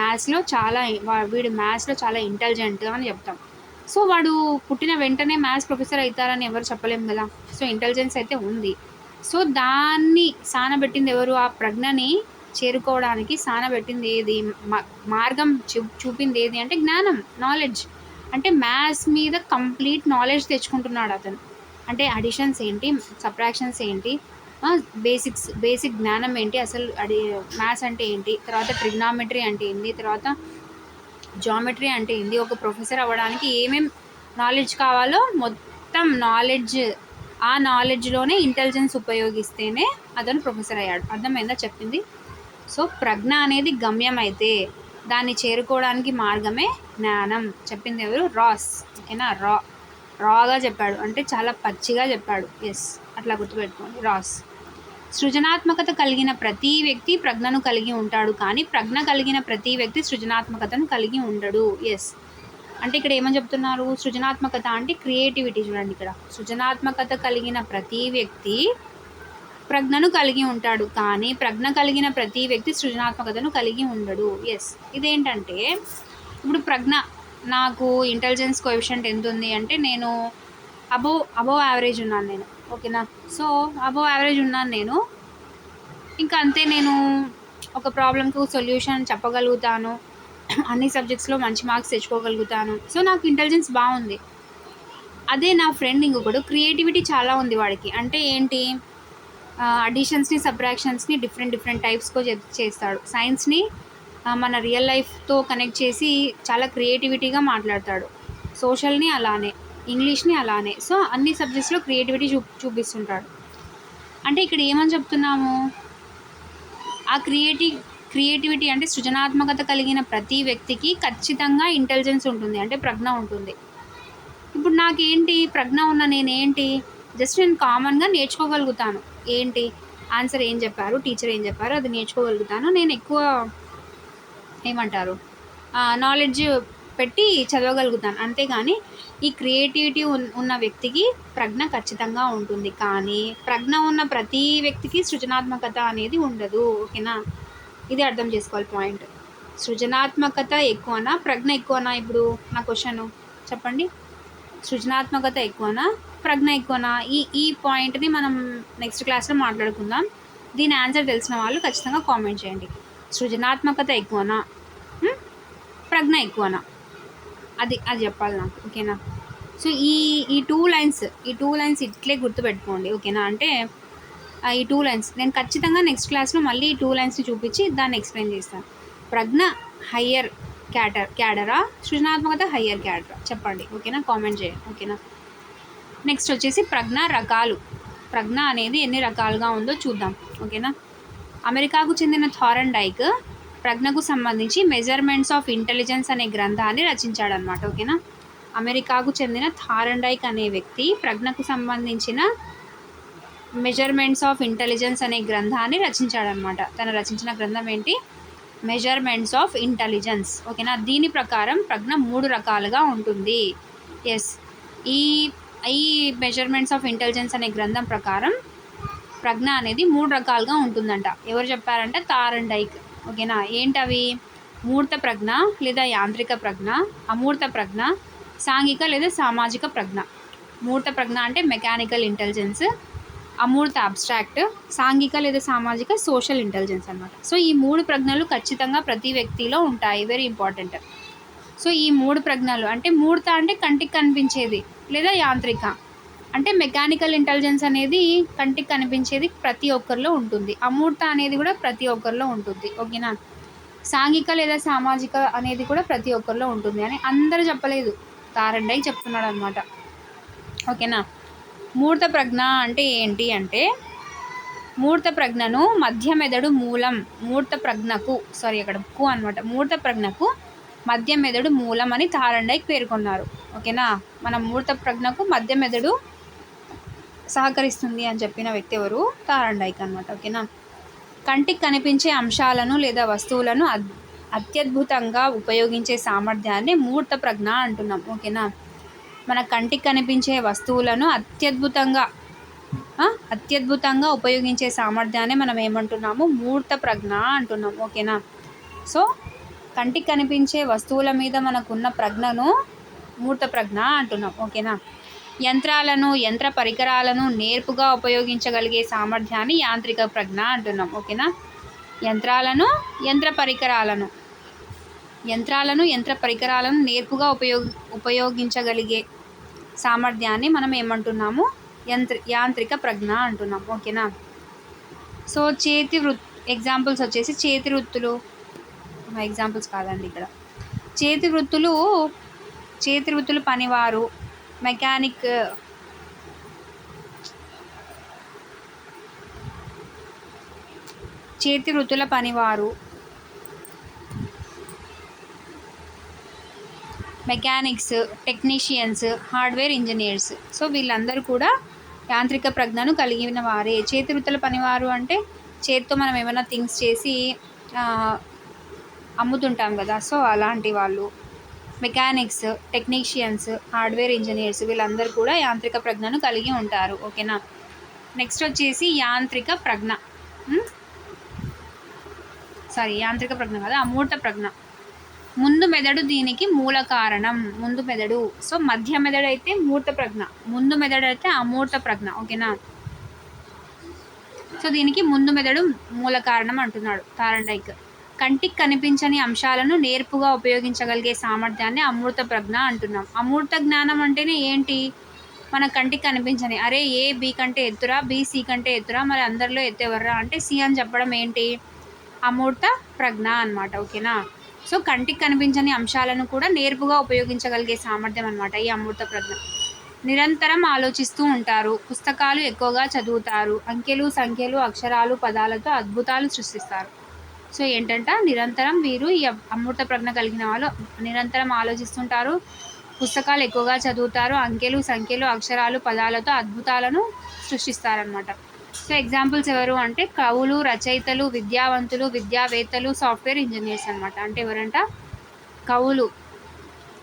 మ్యాథ్స్లో చాలా ఇంటెలిజెంట్ అని చెప్తాం. సో వాడు పుట్టిన వెంటనే మ్యాథ్స్ ప్రొఫెసర్ అవుతారని ఎవరు చెప్పలేము కదా. సో ఇంటెలిజెన్స్ అయితే ఉంది. సో దాన్ని సానబెట్టింది ఎవరు? ఆ ప్రజ్ఞని చేరుకోవడానికి సానబెట్టింది ఏది? మార్గం చూపింది ఏది అంటే జ్ఞానం, నాలెడ్జ్. అంటే మ్యాథ్స్ మీద కంప్లీట్ నాలెడ్జ్ తెచ్చుకుంటున్నాడు అతను. అంటే అడిషన్స్ ఏంటి, సబ్ట్రాక్షన్స్ ఏంటి, బేసిక్ జ్ఞానం ఏంటి, అసలు మ్యాథ్స్ అంటే ఏంటి, తర్వాత ట్రిగ్నామెట్రీ అంటే ఏంటి, తర్వాత జామెట్రీ అంటే ఏంటి, ఒక ప్రొఫెసర్ అవ్వడానికి ఏమేం నాలెడ్జ్ కావాలో మొత్తం నాలెడ్జ్, ఆ నాలెడ్జ్లోనే ఇంటెలిజెన్స్ ఉపయోగిస్తేనే అతను ప్రొఫెసర్ అయ్యాడు. అర్థమైందా చెప్పింది? సో ప్రజ్ఞ అనేది గమ్యం అయితే దాన్ని చేరుకోవడానికి మార్గమే జ్ఞానం. చెప్పింది ఎవరు? రాస్, ఓకేనా. రాగా చెప్పాడు, అంటే చాలా పచ్చిగా చెప్పాడు. ఎస్, అట్లా గుర్తుపెట్టుకోండి, రాస్. సృజనాత్మకత కలిగిన ప్రతి వ్యక్తి ప్రజ్ఞను కలిగి ఉంటాడు, కానీ ప్రజ్ఞ కలిగిన ప్రతి వ్యక్తి సృజనాత్మకతను కలిగి ఉండడు. ఎస్, అంటే ఇక్కడ ఏమని చెప్తున్నారు? సృజనాత్మకత అంటే క్రియేటివిటీ. చూడండి ఇక్కడ, సృజనాత్మకత కలిగిన ప్రతి వ్యక్తి ప్రజ్ఞను కలిగి ఉంటాడు, కానీ ప్రజ్ఞ కలిగిన ప్రతి వ్యక్తి సృజనాత్మకతను కలిగి ఉండడు. ఎస్, ఇదేంటంటే ఇప్పుడు ప్రజ్ఞ, నాకు ఇంటెలిజెన్స్ కోఎఫిషియంట్ ఎంత ఉంది అంటే నేను అబోవ్ యావరేజ్ ఉన్నాను నేను, ఓకేనా. సో అబోవ్ యావరేజ్ ఉన్నాను నేను, ఇంకా అంతే. నేను ఒక ప్రాబ్లంకు సొల్యూషన్ చెప్పగలుగుతాను, అన్ని సబ్జెక్ట్స్లో మంచి మార్క్స్ తెచ్చుకోగలుగుతాను. సో నాకు ఇంటెలిజెన్స్ బాగుంది. అదే నా ఫ్రెండ్ ఇంకొకడు క్రియేటివిటీ చాలా ఉంది వాడికి. అంటే ఏంటి? అడిషన్స్ని, సబ్ట్రాక్షన్స్ని డిఫరెంట్ టైప్స్తో చేస్తాడు. సైన్స్ని మన రియల్ లైఫ్తో కనెక్ట్ చేసి చాలా క్రియేటివిటీగా మాట్లాడతాడు. సోషల్ని అలానే, ఇంగ్లీష్ని అలానే. సో అన్ని సబ్జెక్ట్స్లో క్రియేటివిటీ చూపిస్తుంటాడు. అంటే ఇక్కడ ఏమని చెప్తున్నాము? ఆ క్రియేటివిటీ అంటే సృజనాత్మకత కలిగిన ప్రతి వ్యక్తికి ఖచ్చితంగా ఇంటెలిజెన్స్ ఉంటుంది, అంటే ప్రజ్ఞ ఉంటుంది. ఇప్పుడు నాకేంటి? ప్రజ్ఞ ఉన్న నేనేంటి? జస్ట్ నేను కామన్గా నేర్చుకోగలుగుతాను. ఏంటి? ఆన్సర్ ఏం చెప్పారు, టీచర్ ఏం చెప్పారు, అది నేర్చుకోగలుగుతాను. నేను ఎక్కువ ఏమంటారు నాలెడ్జ్ పెట్టి చదవగలుగుతాను. అంతేగాని ఈ క్రియేటివిటీ ఉన్న వ్యక్తికి ప్రజ్ఞ ఖచ్చితంగా ఉంటుంది, కానీ ప్రజ్ఞ ఉన్న ప్రతి వ్యక్తికి సృజనాత్మకత అనేది ఉండదు, ఓకేనా. ఇది అర్థం చేసుకోవాలి పాయింట్. సృజనాత్మకత ఎక్కువనా, ప్రజ్ఞ ఎక్కువనా? ఇప్పుడు నా క్వశ్చన్ చెప్పండి. సృజనాత్మకత ఎక్కువనా, ప్రజ్ఞ ఎక్కువనా? ఈ ఈ పాయింట్‌ని మనం నెక్స్ట్ క్లాస్‌లో మాట్లాడుకుందాం. దీని ఆన్సర్ తెలిసిన వాళ్ళు ఖచ్చితంగా కామెంట్ చేయండి. సృజనాత్మకత ఎక్కువనా? హ్మ్. ప్రజ్ఞ ఎక్కువనా? అది అది చెప్పాలి నాకు. ఓకేనా? సో, ఈ ఈ 2 లైన్స్ ఇట్లే గుర్తుపెట్టుకోండి. ఓకేనా? అంటే ఈ 2 లైన్స్ నేను ఖచ్చితంగా నెక్స్ట్ క్లాస్‌లో మళ్ళీ ఈ 2 లైన్స్‌ని చూపించి దాన్ని ఎక్స్‌ప్లెయిన్ చేస్తాను. ప్రజ్ఞ హయ్యర్ క్యాడరా? సృజనాత్మకత హయ్యర్ క్యాడరా? చెప్పండి. ఓకేనా? కామెంట్ చేయండి. ఓకేనా? నెక్స్ట్ వచ్చేసి ప్రజ్ఞ రకాలు. ప్రజ్ఞ అనేది ఎన్ని రకాలుగా ఉందో చూద్దాం. ఓకేనా? అమెరికాకు చెందిన థారెన్డైక్ ప్రజ్ఞకు సంబంధించి మెజర్మెంట్స్ ఆఫ్ ఇంటెలిజెన్స్ అనే గ్రంథాన్ని రచించాడనమాట. ఓకేనా? అమెరికాకు చెందిన థారెన్డైక్ అనే వ్యక్తి ప్రజ్ఞకు సంబంధించిన మెజర్మెంట్స్ ఆఫ్ ఇంటెలిజెన్స్ అనే గ్రంథాన్ని రచించాడనమాట. తను రచించిన గ్రంథం ఏంటి? Measurements of intelligence. ఓకేనా? దీని ప్రకారం ప్రజ్ఞ 3 రకాలుగా ఉంటుంది. ఎస్, ఈ ఈ మెజర్మెంట్స్ ఆఫ్ ఇంటెలిజెన్స్ అనే గ్రంథం ప్రకారం ప్రజ్ఞ అనేది 3 రకాలుగా ఉంటుందంట. ఎవరు చెప్పారంటే థారెన్డైక్. ఓకేనా? ఏంటవి? మూర్త ప్రజ్ఞ లేదా యాంత్రిక ప్రజ్ఞ, అమూర్త ప్రజ్ఞ, సాంఘిక లేదా సామాజిక ప్రజ్ఞ. మూర్త ప్రజ్ఞ అంటే మెకానికల్ ఇంటెలిజెన్స్, అమూర్త అబ్స్ట్రాక్ట్, సాంఘిక లేదా సామాజిక సోషల్ ఇంటెలిజెన్స్ అనమాట. సో ఈ 3 ప్రజ్ఞలు ఖచ్చితంగా ప్రతి వ్యక్తిలో ఉంటాయి. Very important. సో ఈ 3 ప్రజ్ఞలు అంటే మూర్త అంటే కంటికి కనిపించేది లేదా యాంత్రిక అంటే మెకానికల్ ఇంటెలిజెన్స్ అనేది కంటికి కనిపించేది ప్రతి ఒక్కరిలో ఉంటుంది. అమూర్త అనేది కూడా ప్రతి ఒక్కరిలో ఉంటుంది. ఓకేనా? సాంఘిక లేదా సామాజిక అనేది కూడా ప్రతి ఒక్కరిలో ఉంటుంది అని అందరూ చెప్పలేదు, థారెన్డైక్ చెప్తున్నాడు అనమాట. ఓకేనా? మూర్త ప్రజ్ఞ అంటే ఏంటి అంటే మూర్త ప్రజ్ఞను మధ్య మెదడు మూలం మూర్త ప్రజ్ఞకు మూర్త ప్రజ్ఞకు మధ్య మెదడు మూలం అని థారెన్డైక్ పేర్కొన్నారు. ఓకేనా? మన మూర్త ప్రజ్ఞకు మధ్య మెదడు సహకరిస్తుంది అని చెప్పిన వ్యక్తి ఎవరు? థారెన్డైక్ అనమాట. ఓకేనా? కంటికి కనిపించే అంశాలను లేదా వస్తువులను అత్యద్భుతంగా ఉపయోగించే సామర్థ్యాన్ని మూర్త ప్రజ్ఞ అంటున్నాం. ఓకేనా? మన కంటికి కనిపించే వస్తువులను అత్యద్భుతంగా ఉపయోగించే సామర్థ్యాన్ని మనం ఏమంటున్నాము? మూర్త ప్రజ్ఞ అంటున్నాం. ఓకేనా? సో కంటికి కనిపించే వస్తువుల మీద మనకున్న ప్రజ్ఞను మూర్త ప్రజ్ఞ అంటున్నాం. ఓకేనా? యంత్రాలను యంత్ర పరికరాలను నేర్పుగా ఉపయోగించగలిగే సామర్థ్యాన్ని యాంత్రిక ప్రజ్ఞ అంటున్నాం. ఓకేనా? యంత్రాలను యంత్ర పరికరాలను నేర్పుగా ఉపయోగించగలిగే సామర్థ్యాన్ని మనం ఏమంటున్నాము? యాంత్రిక ప్రజ్ఞ అంటున్నాం. ఓకేనా? సో ఎగ్జాంపుల్స్ వచ్చేసి చేతి వృత్తులు. ఎగ్జాంపుల్స్ కాదండి ఇక్కడ. చేతి వృత్తులు పనివారు, మెకానిక్, చేతి వృత్తుల పనివారు, mechanics, technicians, hardware engineers. So వీళ్ళందరూ కూడా యాంత్రిక ప్రజ్ఞను కలిగిన వారే. చేతి వృత్తుల పనివారు అంటే చేతితో మనం ఏమైనా థింగ్స్ చేసి అమ్ముతుంటాం కదా, సో అలాంటి వాళ్ళు. మెకానిక్స్, టెక్నీషియన్స్, హార్డ్వేర్ ఇంజనీర్స్ వీళ్ళందరూ కూడా యాంత్రిక ప్రజ్ఞను కలిగి ఉంటారు. ఓకేనా? నెక్స్ట్ వచ్చేసి యాంత్రిక ప్రజ్ఞ కదా, అమూర్త ప్రజ్ఞ. ముందు మెదడు దీనికి మూల కారణం. ముందు మెదడు. సో మధ్య మెదడు అయితే మూర్త ప్రజ్ఞ, ముందు మెదడు అయితే అమూర్త ప్రజ్ఞ. ఓకేనా? సో దీనికి ముందు మెదడు మూల కారణం అంటున్నాడు థారెన్డైక్. కంటికి కనిపించని అంశాలను నేర్పుగా ఉపయోగించగలిగే సామర్థ్యాన్ని అమూర్త ప్రజ్ఞ అంటున్నాం. అమూర్త జ్ఞానం అంటేనే ఏంటి? మన కంటికి కనిపించని, అరే ఏ బి కంటే ఎత్తురా, బి సి కంటే ఎత్తురా, మరి అందరిలో ఎత్తెవర్రా అంటే సి అని చెప్పడం ఏంటి? అమూర్త ప్రజ్ఞ అనమాట. ఓకేనా? సో కంటికి కనిపించని అంశాలను కూడా నేర్పుగా ఉపయోగించగలిగే సామర్థ్యం అనమాట ఈ అమూర్త ప్రజ్ఞ. నిరంతరం ఆలోచిస్తూ ఉంటారు, పుస్తకాలు ఎక్కువగా చదువుతారు, అంకెలు, సంఖ్యలు, అక్షరాలు, పదాలతో అద్భుతాలు సృష్టిస్తారు. సో ఏంటంటే నిరంతరం వీరు ఈ అమూర్త ప్రజ్ఞ కలిగిన వాళ్ళు నిరంతరం ఆలోచిస్తుంటారు, పుస్తకాలు ఎక్కువగా చదువుతారు, అంకెలు, సంఖ్యలు, అక్షరాలు, పదాలతో అద్భుతాలను సృష్టిస్తారనమాట. సో ఎగ్జాంపుల్స్ ఎవరు అంటే కవులు, రచయితలు, విద్యావంతులు, విద్యావేత్తలు, సాఫ్ట్వేర్ ఇంజనీర్స్ అనమాట. అంటే ఎవరంట? కవులు.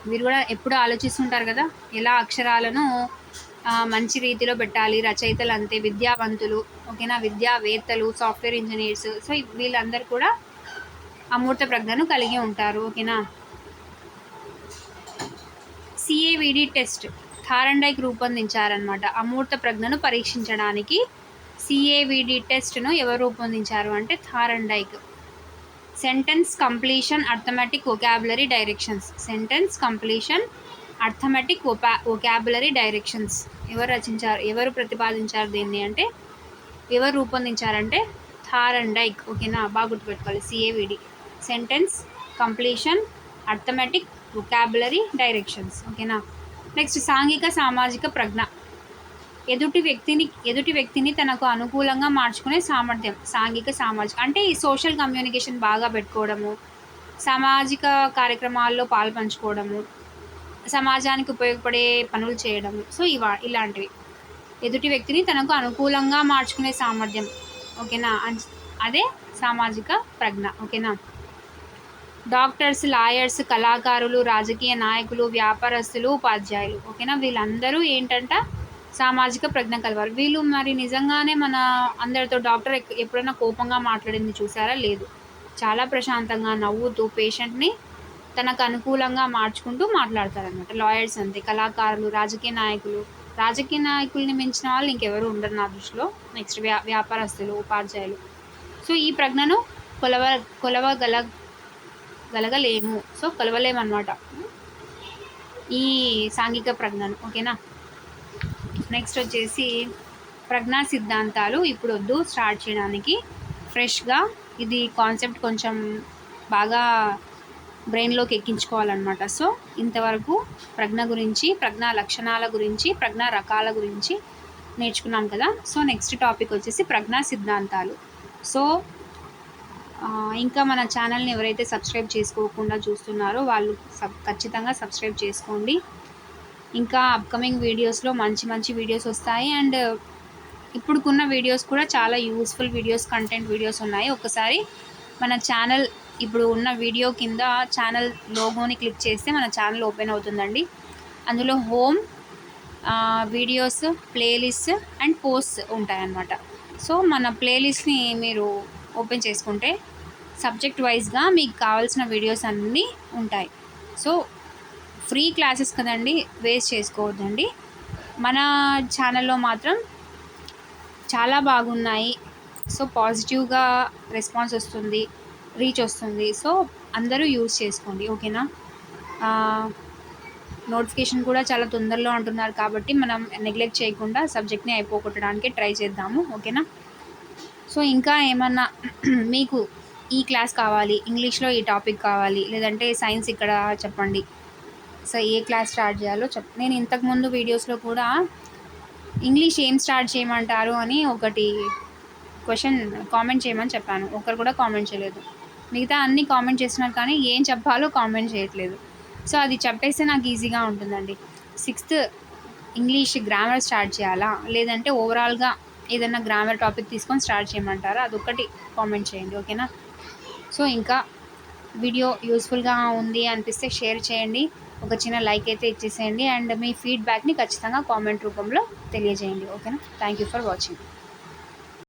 వీరు కూడా ఎప్పుడు ఆలోచిస్తుంటారు కదా ఎలా అక్షరాలను మంచి రీతిలో పెట్టాలి. రచయితలు అంతే, విద్యావంతులు. ఓకేనా? విద్యావేత్తలు, సాఫ్ట్వేర్ ఇంజనీర్స్. సో వీళ్ళందరూ కూడా అమూర్త ప్రజ్ఞను కలిగి ఉంటారు. ఓకేనా? CAVD టెస్ట్, థారండైక్ రూపొందించారనమాట. అమూర్త ప్రజ్ఞను పరీక్షించడానికి CAVD టెస్ట్‌ను ఎవరు రూపొందించారు అంటే Thorndike. Sentence completion arithmetic vocabulary directions. Sentence completion arithmetic vocabulary directions ఎవరు ప్రతిపాదించారు దీన్ని అంటే ఎవరు రూపొందించారంటే థారండైక్. ఓకేనా, బాగా గుర్తుపెట్టుకోవాలి. CAVD sentence completion arithmetic vocabulary directions. ఓకేనా. నెక్స్ట్ సాంఘిక సామాజిక ప్రజ్ఞ. ఎదుటి వ్యక్తిని తనకు అనుకూలంగా మార్చుకునే సామర్థ్యం. సాంఘిక సామాజిక అంటే ఈ సోషల్ కమ్యూనికేషన్ బాగా పెట్టుకోవడము, సామాజిక కార్యక్రమాల్లో పాల్పంచుకోవడము, సమాజానికి ఉపయోగపడే పనులు చేయడము. సో ఇలాంటివి ఎదుటి వ్యక్తిని తనకు అనుకూలంగా మార్చుకునే సామర్థ్యం. ఓకేనా, అదే సామాజిక ప్రజ్ఞ. ఓకేనా. డాక్టర్స్, లాయర్స్, కళాకారులు, రాజకీయ నాయకులు, వ్యాపారస్తులు, ఉపాధ్యాయులు. ఓకేనా, వీళ్ళందరూ ఏంటంట సామాజిక ప్రజ్ఞ కలవారు. వీళ్ళు మరి నిజంగానే మన అందరితో డాక్టర్ ఎప్పుడైనా కోపంగా మాట్లాడింది చూసారా? లేదు. చాలా ప్రశాంతంగా నవ్వుతూ పేషెంట్ని తనకు అనుకూలంగా మార్చుకుంటూ మాట్లాడతారనమాట. లాయర్స్ అంతే. కళాకారులు, రాజకీయ నాయకుల్ని మించిన వాళ్ళు ఇంకెవరు ఉండరు నా దృష్టిలో. నెక్స్ట్ వ్యాపారస్తులు, ఉపాధ్యాయులు. సో ఈ ప్రజ్ఞను కొలవగలగలేము. సో కొలవలేమన్నమాట ఈ సాంఘిక ప్రజ్ఞను. ఓకేనా. నెక్స్ట్ వచ్చేసి ప్రజ్ఞా సిద్ధాంతాలు. ఇప్పుడు వద్దు, స్టార్ట్ చేయడానికి ఫ్రెష్గా ఇది కాన్సెప్ట్ కొంచెం బాగా బ్రెయిన్లోకి ఎక్కించుకోవాలన్నమాట. సో ఇంతవరకు ప్రజ్ఞ గురించి, ప్రజ్ఞా లక్షణాల గురించి, ప్రజ్ఞా రకాల గురించి నేర్చుకున్నాం కదా. సో నెక్స్ట్ టాపిక్ వచ్చేసి ప్రజ్ఞా సిద్ధాంతాలు. సో ఇంకా మన ఛానల్ని ఎవరైతే సబ్స్క్రైబ్ చేసుకోకుండా చూస్తున్నారో వాళ్ళు ఖచ్చితంగా సబ్స్క్రైబ్ చేసుకోండి. ఇంకా అప్కమింగ్ వీడియోస్లో మంచి వీడియోస్ వస్తాయి. అండ్ ఇప్పుడుకున్న వీడియోస్ కూడా చాలా యూస్ఫుల్ వీడియోస్, కంటెంట్ వీడియోస్ ఉన్నాయి. ఒకసారి మన ఛానల్ ఇప్పుడు ఉన్న వీడియో కింద ఛానల్ లోగోని క్లిక్ చేస్తే మన ఛానల్ ఓపెన్ అవుతుందండి. అందులో home, videos, playlist and posts ఉంటాయన్నమాట. సో మన ప్లేలిస్ట్ని మీరు ఓపెన్ చేసుకుంటే సబ్జెక్ట్ వైజ్గా మీకు కావాల్సిన వీడియోస్ అన్నీ ఉంటాయి. సో ఫ్రీ క్లాసెస్ కదండి, వేస్ట్ చేసుకోవద్దండి. మన ఛానల్లో మాత్రం చాలా బాగున్నాయి. సో పాజిటివ్గా రెస్పాన్స్ వస్తుంది, రీచ్ వస్తుంది. సో అందరూ యూజ్ చేసుకోండి. ఓకేనా. నోటిఫికేషన్ కూడా చాలా తొందరలో అంటున్నారు కాబట్టి మనం నెగ్లెక్ట్ చేయకుండా సబ్జెక్ట్ని అయిపోగొట్టడానికి ట్రై చేద్దాము. ఓకేనా. సో ఇంకా ఏమన్నా మీకు ఈ క్లాస్ కావాలి, ఇంగ్లీష్లో ఈ టాపిక్ కావాలి, లేదంటే సైన్స్ ఇక్కడ చెప్పండి, సో ఏ క్లాస్ స్టార్ట్ చేయాలో నేను ఇంతకుముందు వీడియోస్లో కూడా ఇంగ్లీష్ ఏం స్టార్ట్ చేయమంటారు అని ఒకటి క్వశ్చన్ కామెంట్ చేయమని చెప్పాను. ఒకరు కూడా కామెంట్ చేయలేదు. మిగతా అన్నీ కామెంట్ చేస్తున్నారు కానీ ఏం చెప్పాలో కామెంట్ చేయట్లేదు. సో అది చెప్పేస్తే నాకు ఈజీగా ఉంటుందండి. 6th ఇంగ్లీష్ గ్రామర్ స్టార్ట్ చేయాలా, లేదంటే ఓవరాల్గా ఏదైనా గ్రామర్ టాపిక్ తీసుకొని స్టార్ట్ చేయమంటారా, అదొక్కటి కామెంట్ చేయండి. ఓకేనా. సో ఇంకా వీడియో యూస్ఫుల్గా ఉంది అనిపిస్తే షేర్ చేయండి, ఒక చిన్న లైక్ అయితే ఇచ్చేసేయండి. అండ్ మీ ఫీడ్బ్యాక్ని ఖచ్చితంగా కామెంట్ రూపంలో తెలియజేయండి. ఓకేనా. Thank you for watching.